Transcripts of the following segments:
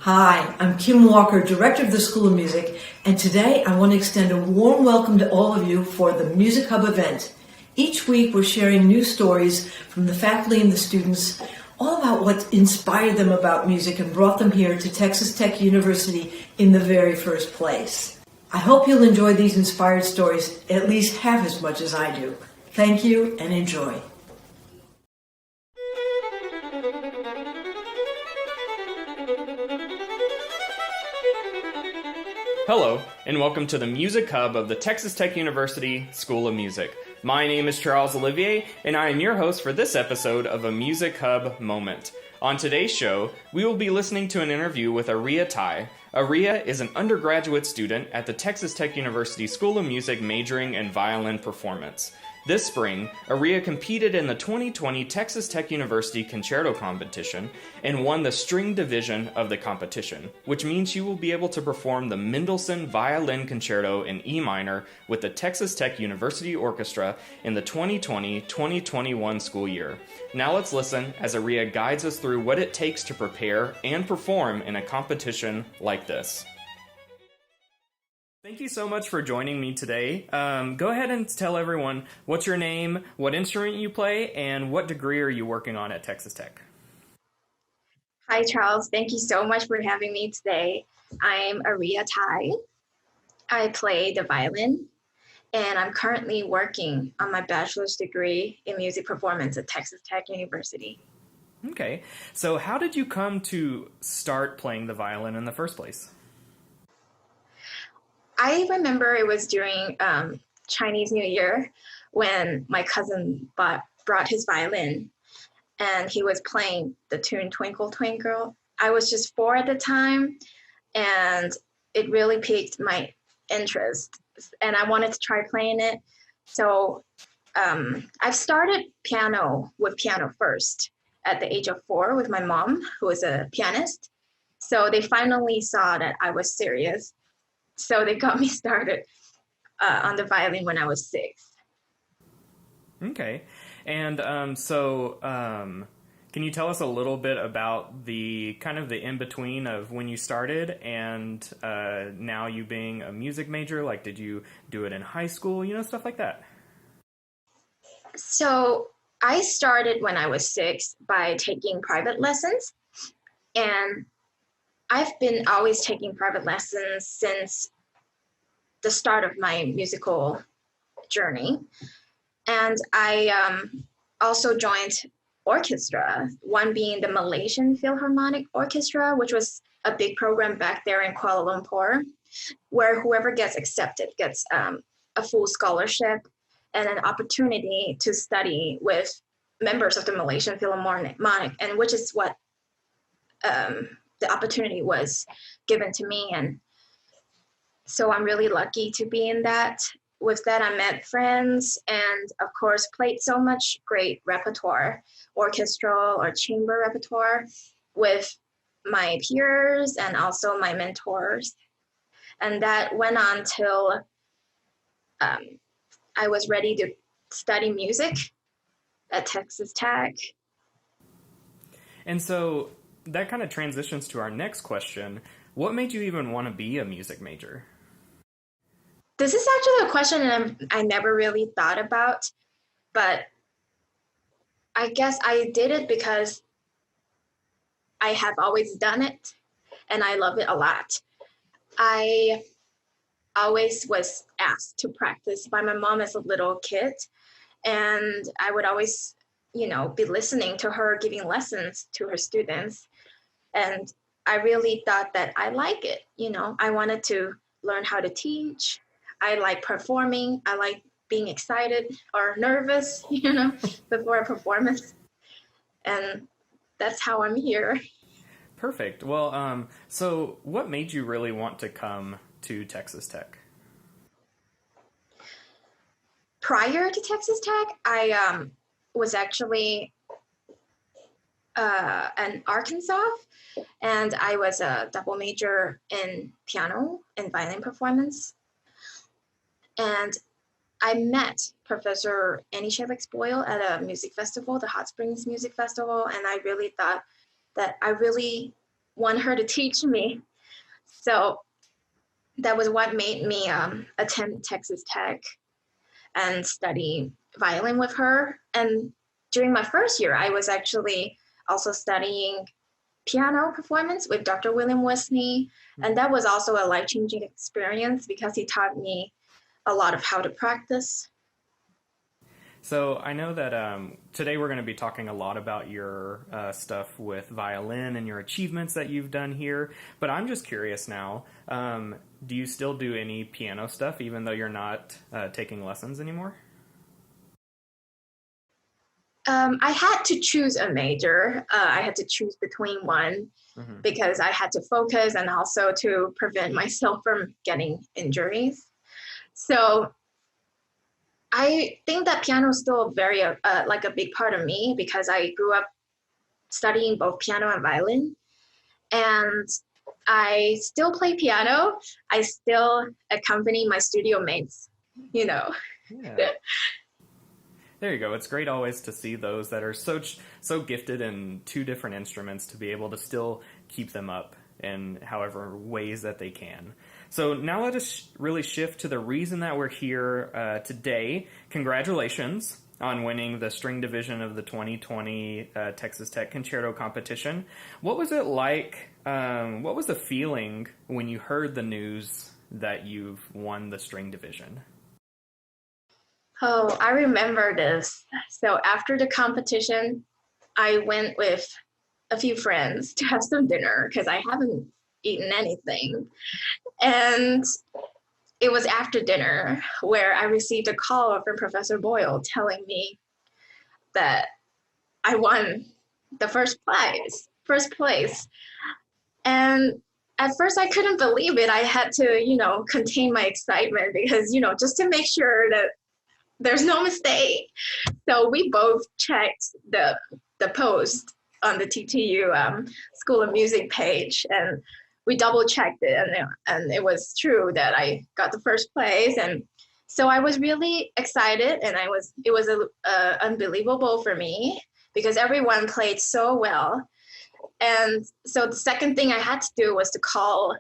Hi, I'm Kim Walker, Director of the School of Music, and today I want to extend a warm welcome to all of you for the MusicHub event. Each week we're sharing new stories from the faculty and the students, all about what inspired them about music and brought them here to Texas Tech University in the very first place. I hope you'll enjoy these inspired stories at least half as much as I do. Thank you and enjoy. Hello, and welcome to the Music Hub of the Texas Tech University School of Music. My name is Charles Olivier, and I am your host for this episode of a Music Hub Moment. On today's show, we will be listening to an interview with Aria Tai. Aria is an undergraduate student at the Texas Tech University School of Music majoring in violin performance. This spring, Aria competed in the 2020 Texas Tech University Concerto Competition and won the string division of the competition, which means she will be able to perform the Mendelssohn Violin Concerto in E minor with the Texas Tech University Orchestra in the 2020-2021 school year. Now let's listen as Aria guides us through what it takes to prepare and perform in a competition like this. Thank you so much for joining me today. Go ahead and tell everyone what's your name, what instrument you play, and what degree are you working on at Texas Tech? Hi, Charles. Thank you so much for having me today. I'm Aria Tai. I play the violin, and I'm currently working on my bachelor's degree in music performance at Texas Tech University. Okay, so how did you come to start playing the violin in the first place? I remember it was during Chinese New Year when my cousin brought his violin and he was playing the tune Twinkle Twinkle. I was just 4 at the time and it really piqued my interest and I wanted to try playing it. So I've started piano first at the age of 4 with my mom, who is a pianist. So they finally saw that I was serious. So they got me started on the violin when I was 6. Okay, and can you tell us a little bit about the kind of the in-between of when you started and now you being a music major? Like, did you do it in high school, stuff like that? So I started when I was 6 by taking private lessons, and I've been always taking private lessons since the start of my musical journey. And I also joined orchestra, one being the Malaysian Philharmonic Orchestra, which was a big program back there in Kuala Lumpur, where whoever gets accepted gets a full scholarship and an opportunity to study with members of the Malaysian Philharmonic, and which is what the opportunity was given to me. And so I'm really lucky to be in that. With that, I met friends and of course played so much great repertoire, orchestral or chamber repertoire with my peers and also my mentors. And that went on till I was ready to study music at Texas Tech. And so that kind of transitions to our next question. What made you even want to be a music major? This is actually a question that I never really thought about, but I guess I did it because I have always done it and I love it a lot. I always was asked to practice by my mom as a little kid, and I would always, be listening to her giving lessons to her students. And I really thought that I like it. I wanted to learn how to teach. I like performing. I like being excited or nervous, before a performance. And that's how I'm here. Perfect. Well, so what made you really want to come to Texas Tech? Prior to Texas Tech, I was actually in Arkansas, and I was a double major in piano and violin performance. And I met Professor Annie Shevix Boyle at a music festival, the Hot Springs Music Festival, and I really thought that I really want her to teach me. So that was what made me attend Texas Tech and study violin with her. And during my first year, I was actually also studying piano performance with Dr. William Wesney. And that was also a life-changing experience because he taught me a lot of how to practice. So I know that today we're going to be talking a lot about your stuff with violin and your achievements that you've done here. But I'm just curious now, do you still do any piano stuff even though you're not taking lessons anymore? I had to choose a major. I had to choose between one because I had to focus and also to prevent myself from getting injuries. So I think that piano is still very like a big part of me because I grew up studying both piano and violin, and I still play piano. I still accompany my studio mates, you know. Yeah. There you go. It's great always to see those that are so gifted in two different instruments to be able to still keep them up in however ways that they can. So now let us really shift to the reason that we're here today. Congratulations on winning the string division of the 2020 Texas Tech Concerto competition. What was it like? What was the feeling when you heard the news that you've won the string division? Oh, I remember this. So after the competition, I went with a few friends to have some dinner because I haven't eaten anything. And it was after dinner where I received a call from Professor Boyle telling me that I won the first place. And at first I couldn't believe it. I had to, contain my excitement because, just to make sure that there's no mistake. So we both checked the post on the TTU School of Music page, and we double checked it, and it was true that I got the first place. And so I was really excited, and it was unbelievable for me because everyone played so well. And so the second thing I had to do was to call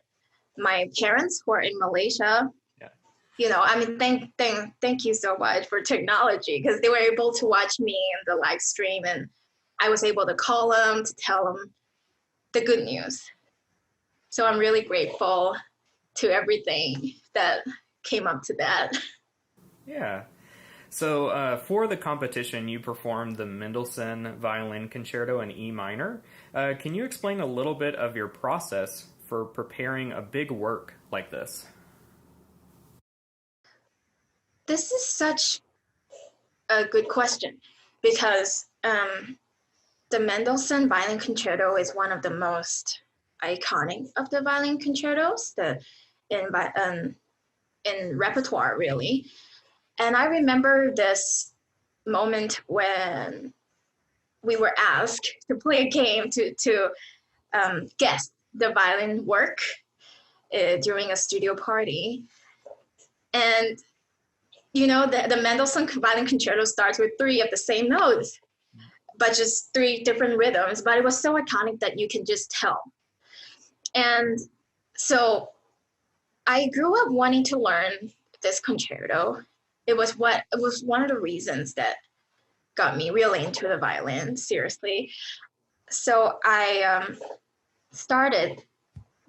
my parents who are in Malaysia. Thank you so much for technology because they were able to watch me in the live stream, and I was able to call them to tell them the good news. So I'm really grateful to everything that came up to that. Yeah. So for the competition, you performed the Mendelssohn Violin Concerto in E minor. Can you explain a little bit of your process for preparing a big work like this? This is such a good question because the Mendelssohn Violin Concerto is one of the most iconic of the violin concertos in repertoire, really. And I remember this moment when we were asked to play a game to guess the violin work during a studio party. And the Mendelssohn Violin Concerto starts with 3 of the same notes, but just 3 different rhythms. But it was so iconic that you can just tell. And so I grew up wanting to learn this concerto. It was one of the reasons that got me really into the violin, seriously. So I started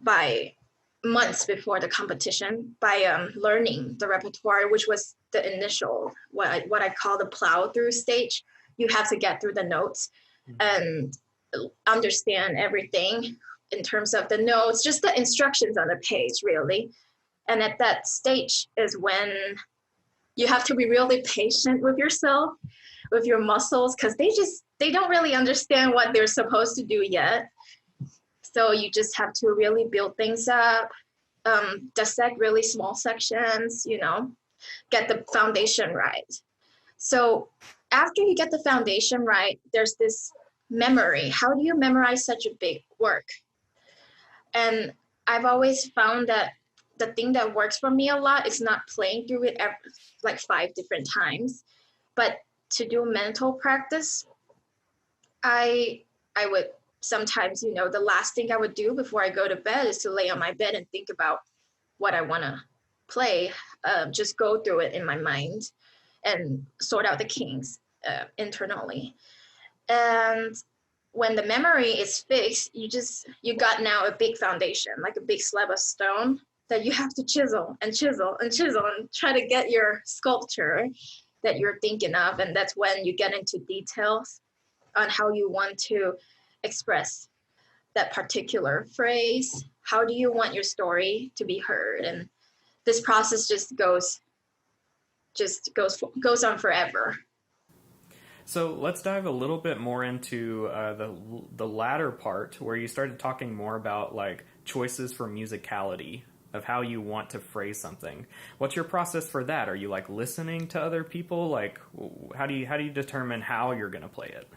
by months before the competition by learning the repertoire, which was the initial, what I call the plow through stage. You have to get through the notes and understand everything in terms of the notes, just the instructions on the page, really. And at that stage is when you have to be really patient with yourself, with your muscles, because they don't really understand what they're supposed to do yet. So you just have to really build things up, dissect really small sections, get the foundation right. So after you get the foundation right, there's this memory. How do you memorize such a big work? And I've always found that the thing that works for me a lot is not playing through it like 5 different times, but to do mental practice, I would sometimes, the last thing I would do before I go to bed is to lay on my bed and think about what I want to play, just go through it in my mind and sort out the kinks internally. And when the memory is fixed, you got now a big foundation, like a big slab of stone that you have to chisel and chisel and chisel and try to get your sculpture that you're thinking of. And that's when you get into details on how you want to express that particular phrase. How do you want your story to be heard? And this process just goes on forever. So let's dive a little bit more into the latter part, where you started talking more about like choices for musicality, of how you want to phrase something. What's your process for that? Are you like listening to other people? Like, how do you determine how you're going to play it?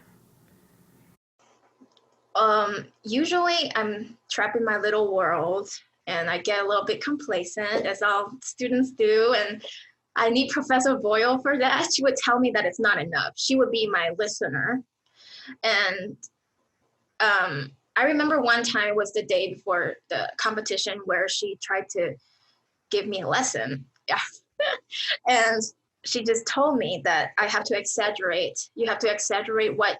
Usually I'm trapped in my little world and I get a little bit complacent, as all students do. And I need Professor Boyle for that. She would tell me that it's not enough. She would be my listener. And I remember one time was the day before the competition where she tried to give me a lesson. Yeah. And she just told me that I have to exaggerate. You have to exaggerate what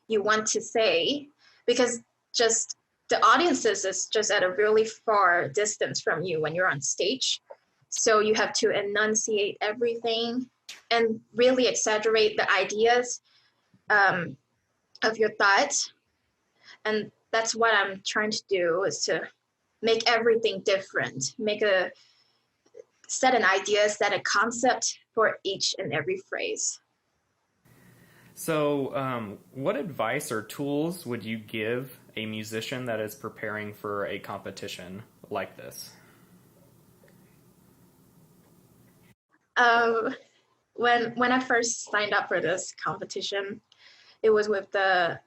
you want to say, because just the audiences is just at a really far distance from you when you're on stage. So you have to enunciate everything and really exaggerate the ideas of your thoughts. And that's what I'm trying to do, is to make everything different, set an idea, set a concept for each and every phrase. So what advice or tools would you give a musician that is preparing for a competition like this? When I first signed up for this competition, it was with the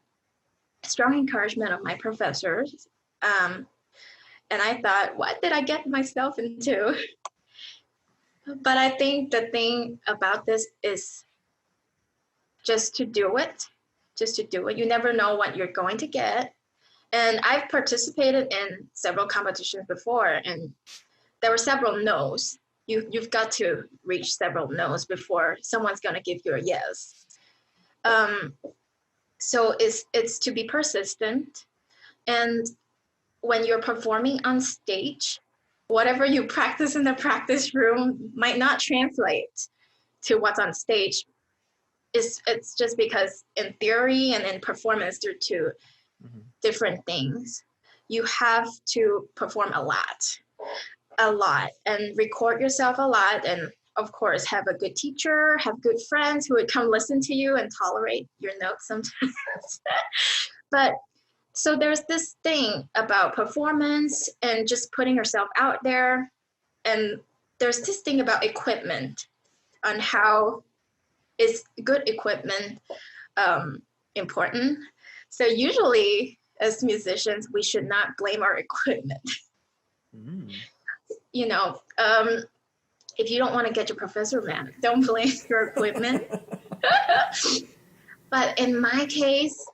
strong encouragement of my professors. And I thought, what did I get myself into? But I think the thing about this is just to do it. You never know what you're going to get. And I've participated in several competitions before, and there were several no's. You've got to reach several no's before someone's going to give you a yes. So it's to be persistent. And when you're performing on stage, whatever you practice in the practice room might not translate to what's on stage. It's just because in theory and in performance, they're two different things. You have to perform a lot, and record yourself a lot. And of course, have a good teacher, have good friends who would come listen to you and tolerate your notes sometimes. But so there's this thing about performance and just putting yourself out there. And there's this thing about equipment, on how is good equipment important. So usually as musicians, we should not blame our equipment. If you don't want to get your professor mad, don't blame your equipment. But in my case,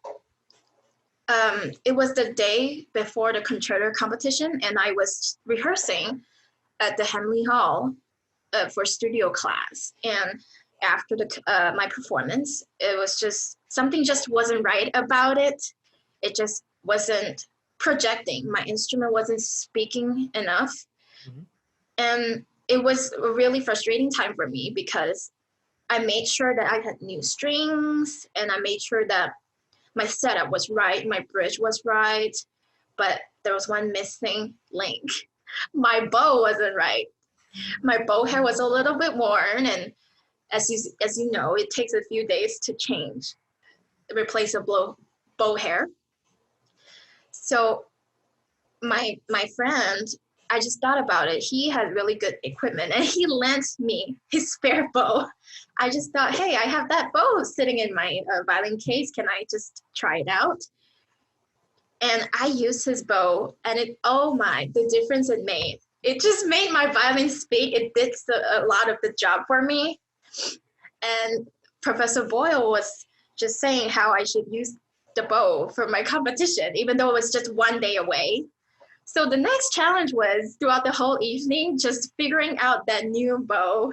it was the day before the concerto competition, and I was rehearsing at the Henley Hall for studio class. And after my performance, it was just, something just wasn't right about it. It just wasn't projecting. My instrument wasn't speaking enough. And it was a really frustrating time for me, because I made sure that I had new strings, and I made sure that my setup was right, my bridge was right, but there was one missing link. My bow wasn't right. My bow hair was a little bit worn, and as you know, it takes a few days to replace a bow hair. So my friend, I just thought about it. He had really good equipment, and he lent me his spare bow. I just thought, hey, I have that bow sitting in my violin case. Can I just try it out? And I used his bow, and the difference it made. It just made my violin speak. It did a lot of the job for me. And Professor Boyle was just saying how I should use the bow for my competition, even though it was just one day away. So the next challenge was throughout the whole evening, just figuring out that new bow.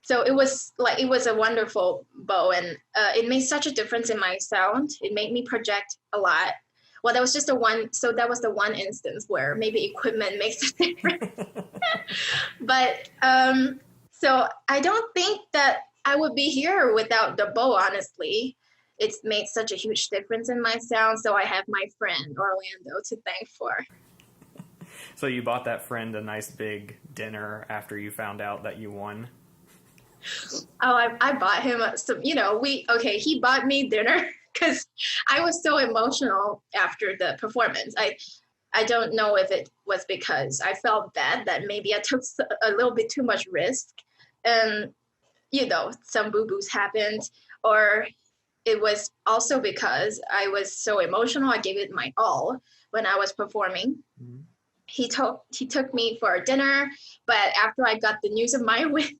So it was a wonderful bow, and it made such a difference in my sound. It made me project a lot. Well, that was just that was the one instance where maybe equipment makes a difference. But so I don't think that I would be here without the bow, honestly. It's made such a huge difference in my sound. So I have my friend Orlando to thank for. So you bought that friend a nice big dinner after you found out that you won? Oh, I bought him some, he bought me dinner because I was so emotional after the performance. I don't know if it was because I felt bad that maybe I took a little bit too much risk and, some boo-boos happened, or it was also because I was so emotional. I gave it my all when I was performing. Mm-hmm. He took me for dinner, but after I got the news of my win,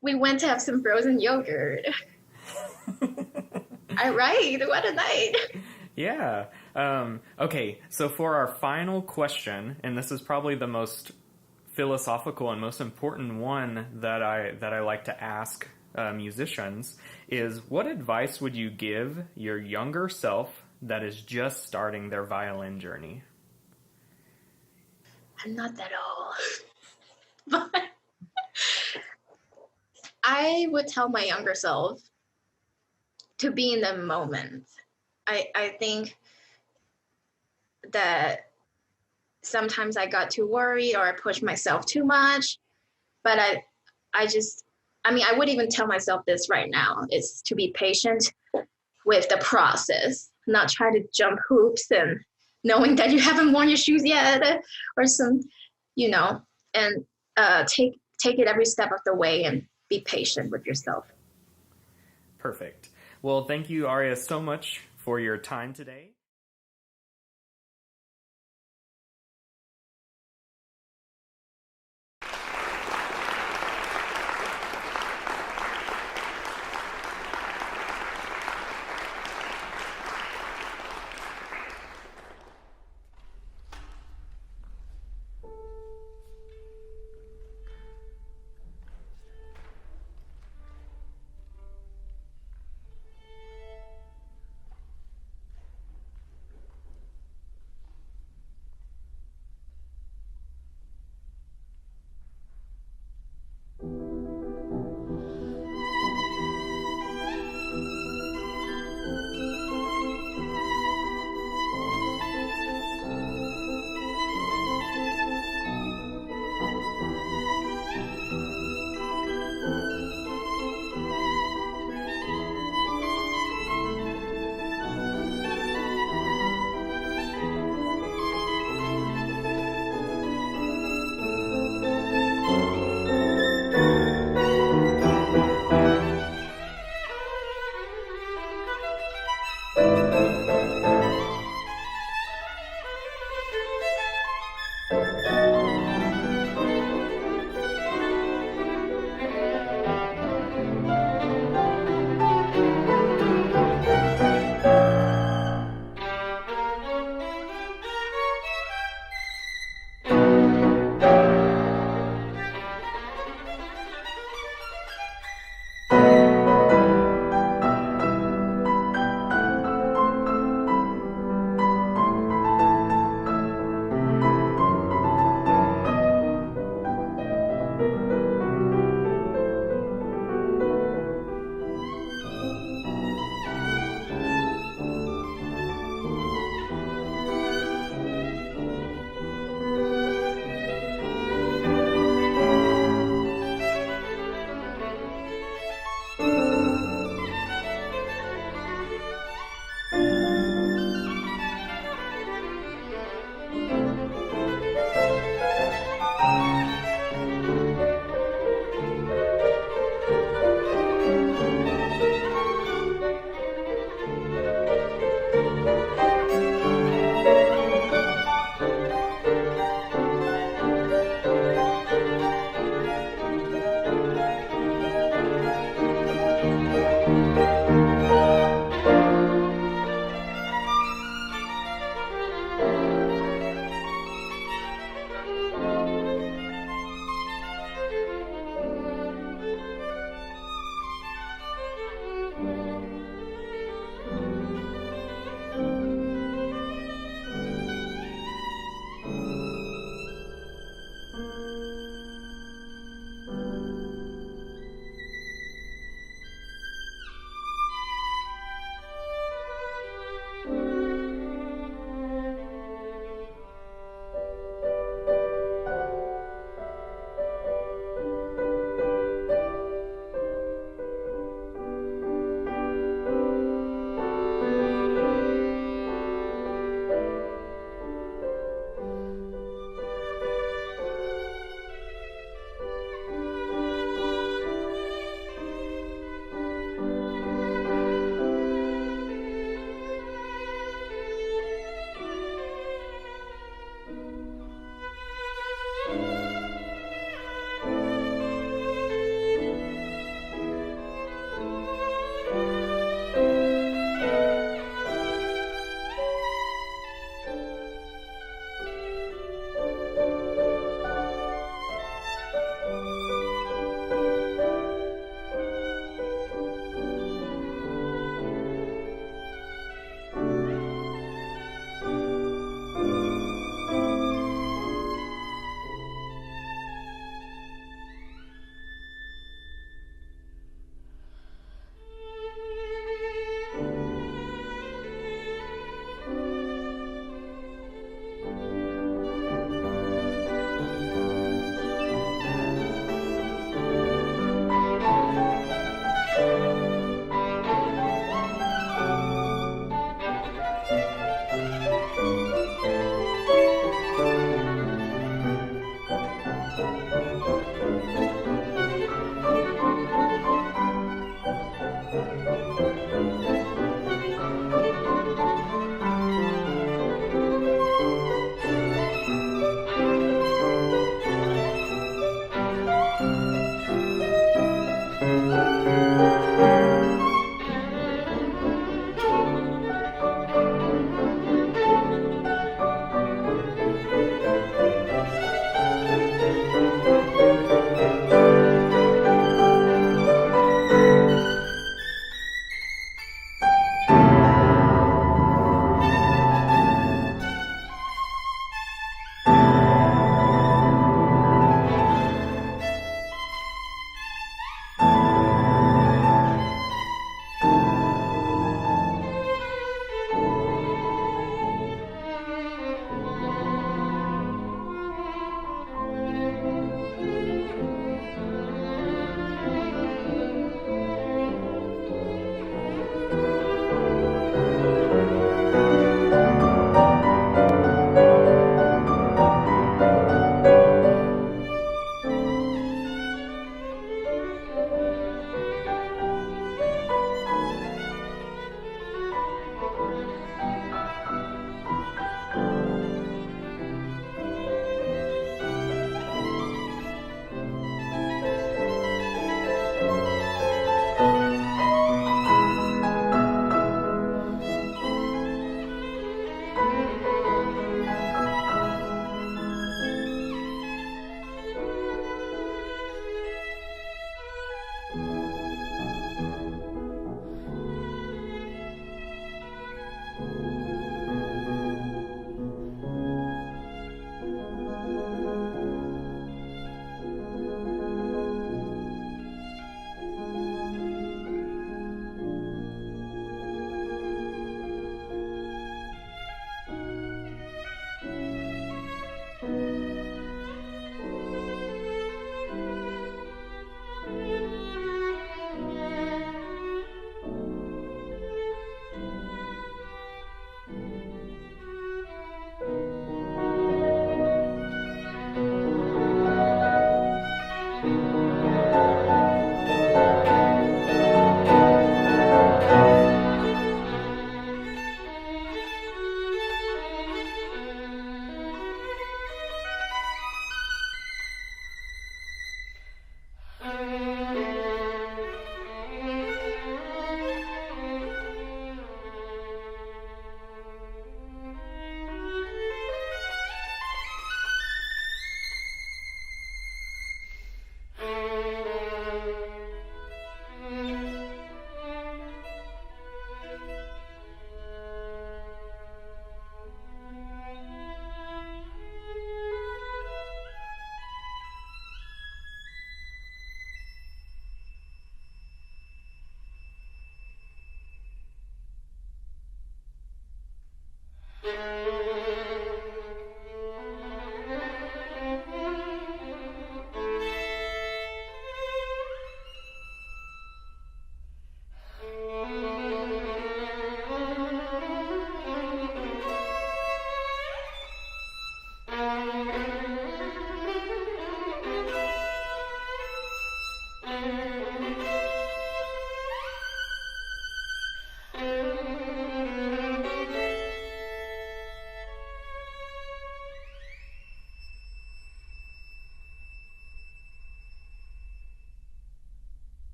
we went to have some frozen yogurt. All right, what a night. Yeah. Okay, so for our final question, and this is probably the most philosophical and most important one that I like to ask musicians, is what advice would you give your younger self that is just starting their violin journey? I'm not that old. But I would tell my younger self to be in the moment. I think that sometimes I got too worried or I pushed myself too much, but I would even tell myself this right now, is to be patient with the process, not try to jump hoops and knowing that you haven't worn your shoes yet or and take it every step of the way and be patient with yourself. Perfect. Well, thank you, Aria, so much for your time today.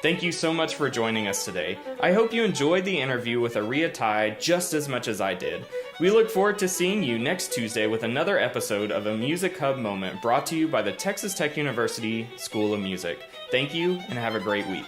Thank you so much for joining us today. I hope you enjoyed the interview with Aria Tai just as much as I did. We look forward to seeing you next Tuesday with another episode of a Music Hub Moment brought to you by the Texas Tech University School of Music. Thank you and have a great week.